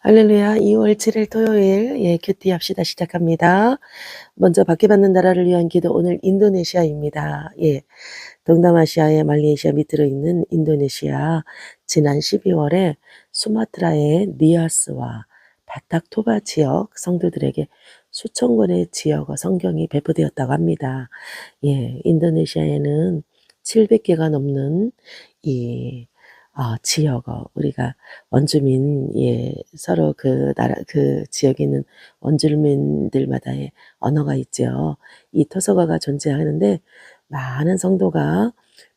할렐루야. 2월 7일 토요일 큐티 합시다 시작합니다. 먼저 받게받는 나라를 위한 기도 오늘 인도네시아입니다. 동남아시아의 말레이시아 밑으로 있는 인도네시아 지난 12월에 수마트라의 니아스와 바탁토바 지역 성도들에게 수천 권의 지역어 성경이 배포되었다고 합니다. 인도네시아에는 700개가 넘는 이 지역어 우리가 원주민 서로 그 나라 그 지역에 있는 원주민들마다의 언어가 있죠. 이 토속어가 존재하는데 많은 성도가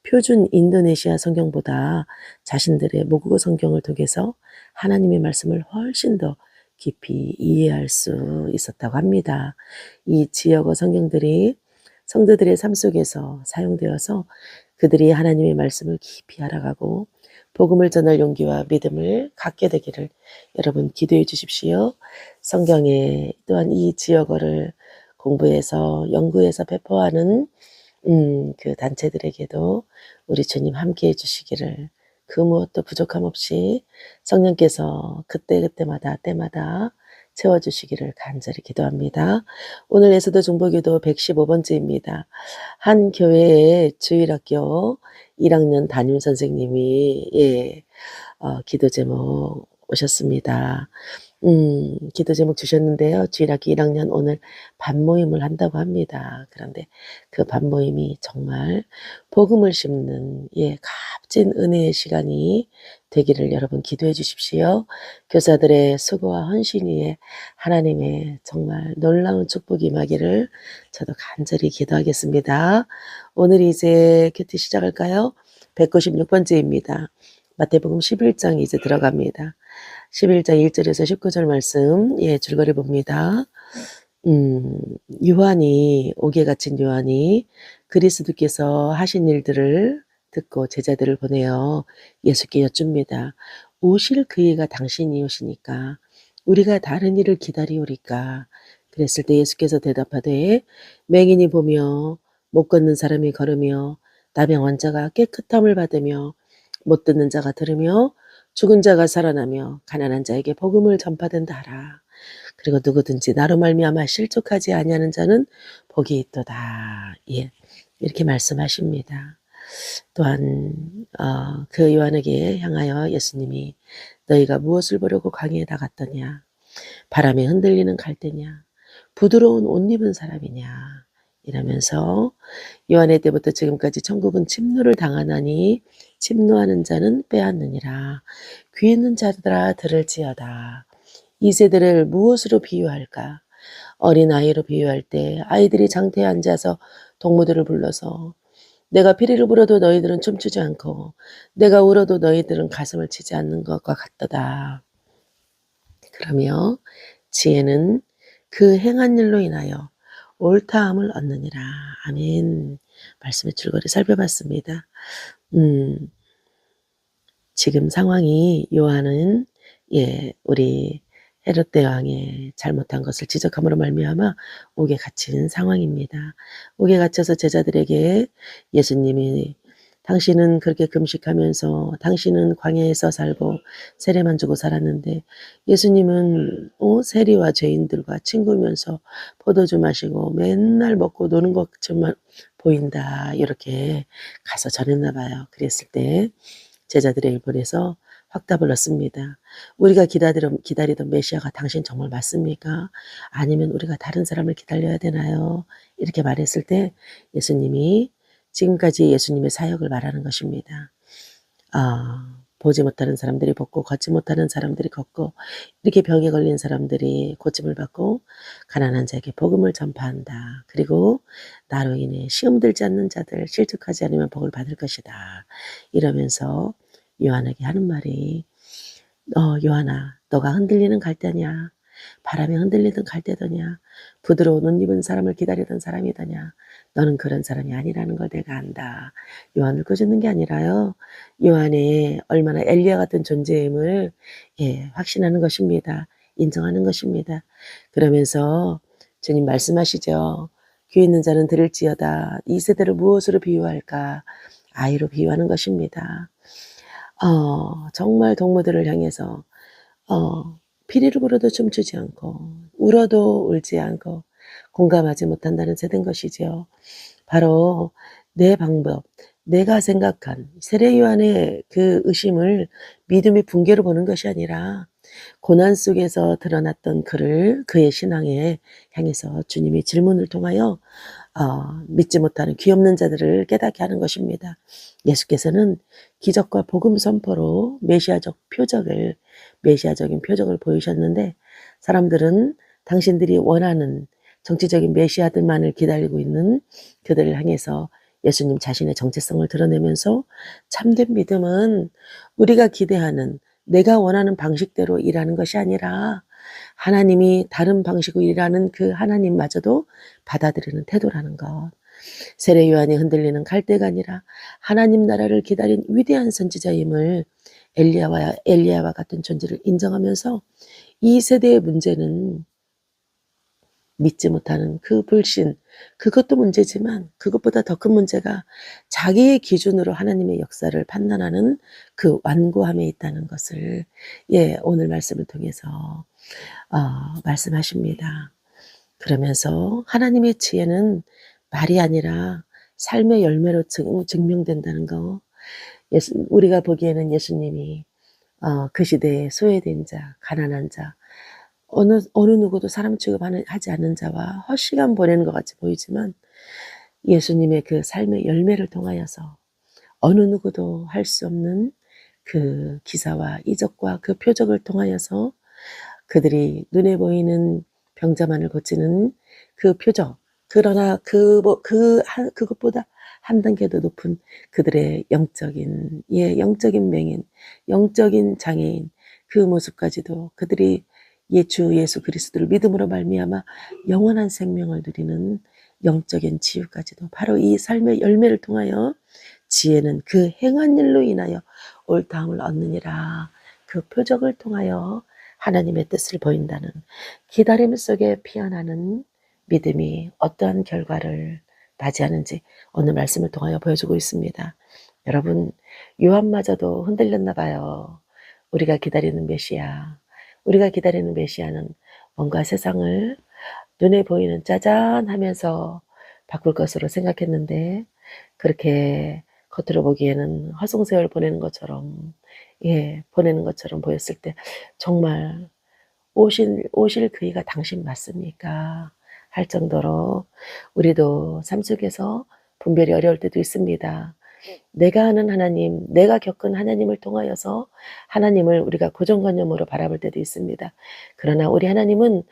표준 인도네시아 성경보다 자신들의 모국어 성경을 통해서 하나님의 말씀을 훨씬 더 깊이 이해할 수 있었다고 합니다. 이 지역어 성경들이 성도들의 삶 속에서 사용되어서 그들이 하나님의 말씀을 깊이 알아가고 복음을 전할 용기와 믿음을 갖게 되기를 여러분 기도해 주십시오. 성경에 또한 이 지역어를 공부해서 연구해서 배포하는 그 단체들에게도 우리 주님 함께해 주시기를 그 무엇도 부족함 없이 성령께서 그때그때마다 때마다 채워주시기를 간절히 기도합니다. 오늘 에서도 중보기도 115번째입니다. 한 교회의 주일학교 1학년 담임 선생님이 기도 제목 오셨습니다. 기도 제목 주셨는데요. 주일학교 1학년 오늘 반모임을 한다고 합니다. 그런데 그 반모임이 정말 복음을 심는 값진 은혜의 시간이 되기를 여러분 기도해 주십시오. 교사들의 수고와 헌신 위에 하나님의 정말 놀라운 축복이 임하기를 저도 간절히 기도하겠습니다. 오늘 이제 큐티 시작할까요? 196번째입니다. 마태복음 11장 이제 들어갑니다. 11장 1절에서 19절 말씀 줄거리 봅니다. 요한이 옥에 갇힌 요한이 그리스도께서 하신 일들을 듣고 제자들을 보내어 예수께 여쭙니다. 오실 그 해가 당신이 오시니까 우리가 다른 일을 기다리오리까. 그랬을 때 예수께서 대답하되 맹인이 보며 못 걷는 사람이 걸으며 나병 환자가 깨끗함을 받으며 못 듣는 자가 들으며 죽은 자가 살아나며 가난한 자에게 복음을 전파된다 하라. 그리고 누구든지 나로 말미암아 실족하지 아니하는 자는 복이 있도다. 이렇게 말씀하십니다. 또한 그 요한에게 향하여 예수님이 너희가 무엇을 보려고 광야에 나갔더냐? 바람에 흔들리는 갈대냐? 부드러운 옷 입은 사람이냐? 이러면서 요한의 때부터 지금까지 천국은 침노를 당하나니 침노하는 자는 빼앗느니라. 귀 있는 자들아 들을지어다. 이 세대를 무엇으로 비유할까? 어린 아이로 비유할 때 아이들이 장태에 앉아서 동무들을 불러서 내가 피리를 불어도 너희들은 춤추지 않고 내가 울어도 너희들은 가슴을 치지 않는 것과 같도다. 그러며 지혜는 그 행한 일로 인하여 옳다함을 얻느니라. 아멘. 말씀의 줄거리 살펴봤습니다. 지금 상황이 요한은 우리 헤롯 대왕의 잘못한 것을 지적함으로 말미암아 옥에 갇힌 상황입니다. 옥에 갇혀서 제자들에게 예수님이 당신은 그렇게 금식하면서 당신은 광야에서 살고 세례만 주고 살았는데 예수님은 세리와 죄인들과 친구면서 포도주 마시고 맨날 먹고 노는 것처럼 보인다. 이렇게 가서 전했나 봐요. 그랬을 때 제자들의 일본에서 확답을 얻습니다. 우리가 기다리던 메시아가 당신 정말 맞습니까? 아니면 우리가 다른 사람을 기다려야 되나요? 이렇게 말했을 때 예수님이 지금까지 예수님의 사역을 말하는 것입니다. 보지 못하는 사람들이 보고 걷지 못하는 사람들이 걷고 이렇게 병에 걸린 사람들이 고침을 받고 가난한 자에게 복음을 전파한다. 그리고 나로 인해 시험 들지 않는 자들 실족하지 않으면 복을 받을 것이다. 이러면서 요한에게 하는 말이 요한아 너가 흔들리는 갈대냐 바람에 흔들리던 갈대더냐 부드러운 옷 입은 사람을 기다리던 사람이더냐 너는 그런 사람이 아니라는 걸 내가 안다. 요한을 꾸짖는 게 아니라요. 요한의 얼마나 엘리야 같은 존재임을 확신하는 것입니다. 인정하는 것입니다. 그러면서 주님 말씀하시죠. 귀 있는 자는 들을지어다. 이 세대를 무엇으로 비유할까? 아이로 비유하는 것입니다. 정말 동무들을 향해서 피리를 불어도 춤추지 않고 울어도 울지 않고 공감하지 못한다는 세대인 것이지요. 바로 내 방법, 내가 생각한 세례 요한의 그 의심을 믿음의 붕괴로 보는 것이 아니라 고난 속에서 드러났던 그의 신앙에 향해서 주님이 질문을 통하여 믿지 못하는 귀 없는 자들을 깨닫게 하는 것입니다. 예수께서는 기적과 복음 선포로 메시아적인 표적을 보이셨는데 사람들은 당신들이 원하는 정치적인 메시아들만을 기다리고 있는 그들을 향해서 예수님 자신의 정체성을 드러내면서 참된 믿음은 우리가 기대하는 내가 원하는 방식대로 일하는 것이 아니라 하나님이 다른 방식으로 일하는 그 하나님마저도 받아들이는 태도라는 것. 세례 요한이 흔들리는 갈대가 아니라 하나님 나라를 기다린 위대한 선지자임을 엘리야와 같은 존재를 인정하면서 이 세대의 문제는 믿지 못하는 그 불신, 그것도 문제지만 그것보다 더 큰 문제가 자기의 기준으로 하나님의 역사를 판단하는 그 완고함에 있다는 것을 오늘 말씀을 통해서 말씀하십니다. 그러면서 하나님의 지혜는 말이 아니라 삶의 열매로 증명된다는 거. 우리가 보기에는 예수님이 그 시대에 소외된 자, 가난한 자, 어느 누구도 사람 취급하지 않는 자와 헛시간 보내는 것 같이 보이지만 예수님의 그 삶의 열매를 통하여서 어느 누구도 할 수 없는 그 기사와 이적과 그 표적을 통하여서 그들이 눈에 보이는 병자만을 고치는 그 표적, 그러나 그것보다 한 단계 더 높은 그들의 영적인 맹인, 영적인 장애인, 그 모습까지도 그들이 주 예수 그리스도를 믿음으로 말미암아 영원한 생명을 누리는 영적인 치유까지도 바로 이 삶의 열매를 통하여 지혜는 그 행한 일로 인하여 옳다함을 얻느니라. 그 표적을 통하여 하나님의 뜻을 보인다는 기다림 속에 피어나는 믿음이 어떠한 결과를 맞이하는지 오늘 말씀을 통하여 보여주고 있습니다. 여러분, 요한마저도 흔들렸나 봐요. 우리가 기다리는 메시아는 뭔가 세상을 눈에 보이는 짜잔 하면서 바꿀 것으로 생각했는데 그렇게 겉으로 보기에는 화송세월 보내는 것처럼 보였을 때 정말 오실 그이가 당신 맞습니까? 할 정도로 우리도 삶 속에서 분별이 어려울 때도 있습니다. 내가 아는 하나님, 내가 겪은 하나님을 통하여서 하나님을 우리가 고정관념으로 바라볼 때도 있습니다. 그러나 우리 하나님은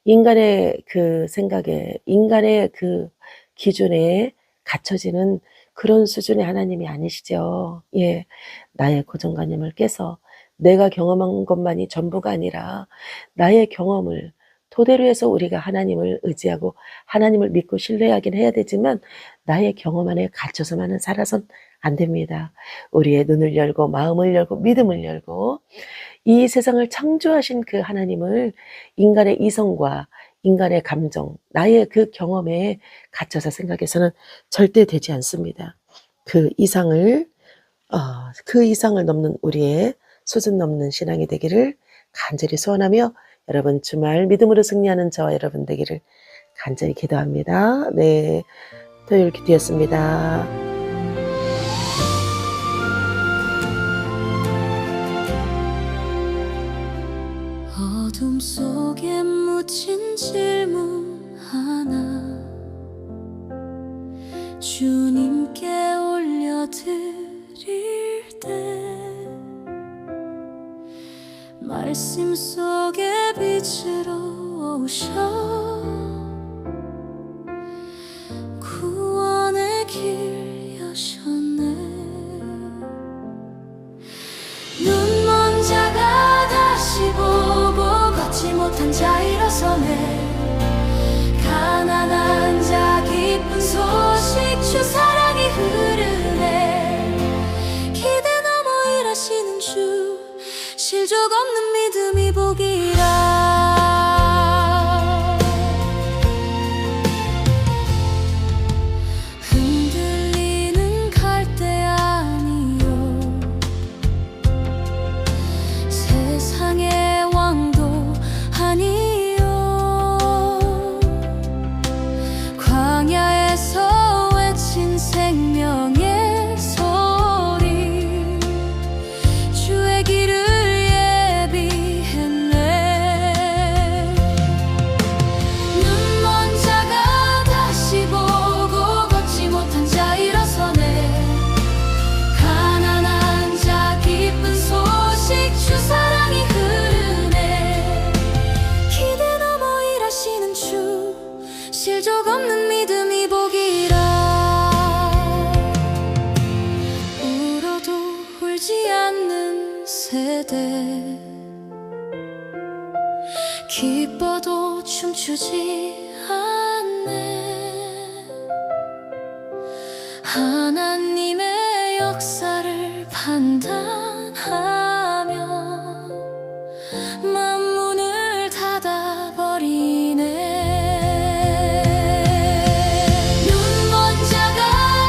인간의 그 생각에, 인간의 그 기준에 갖춰지는 그런 수준의 하나님이 아니시죠. 나의 고정관념을 깨서 내가 경험한 것만이 전부가 아니라 나의 경험을 토대로 해서 우리가 하나님을 의지하고 하나님을 믿고 신뢰하긴 해야 되지만 나의 경험 안에 갇혀서만은 살아선 안 됩니다. 우리의 눈을 열고 마음을 열고 믿음을 열고 이 세상을 창조하신 그 하나님을 인간의 이성과 인간의 감정, 나의 그 경험에 갇혀서 생각해서는 절대 되지 않습니다. 그 이상을 넘는 우리의 수준 넘는 신앙이 되기를 간절히 소원하며 여러분 주말 믿음으로 승리하는 저와 여러분 되기를 간절히 기도합니다. 네, 토요일 기도였습니다. 어둠 속에 묻힌 질문 하나 주님께 올려드릴 때 말씀 속에 빛으로 오셔 구원의 길 여셨네. 눈먼 자가 다시 보고 걷지 못한 자 일어서네. 가난한 자 기쁜 소식 주 사랑이 흐르네. 기대 넘어 일하시는 주 실족 없는 믿음이 복이라. 흔들리는 갈대 아니요 세상의 왕도 세대 기뻐도 춤추지 않네. 하나님의 역사를 판단하며 만문을 닫아버리네. 눈먼 자가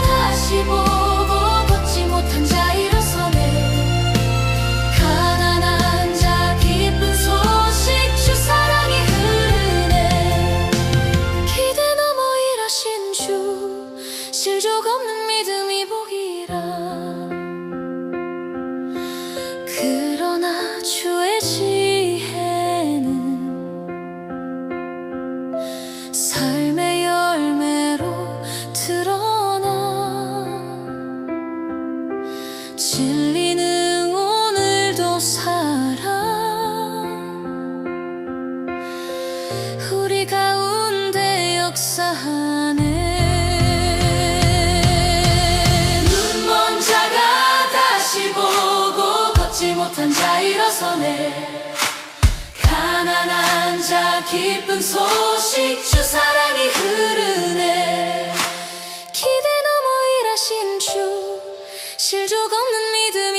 다시 보고 걷지 못한 자 일어서네. 가난한 자 기쁜 소식 주 사랑이 흐르네. 기대 넘어 일하신 주 실족 없는 믿음이 복이라. 그러나 주의 지혜는 삶의 열매로 드러나. 진리는 오늘도 살아 우리 가운데 역사하네. 눈먼 자가 다시 보고 걷지 못한 자 일어서네. 가난한 자 기쁜 소식 주 사랑이 흐르네. 기대 넘어 일하신 주 실족 없는 믿음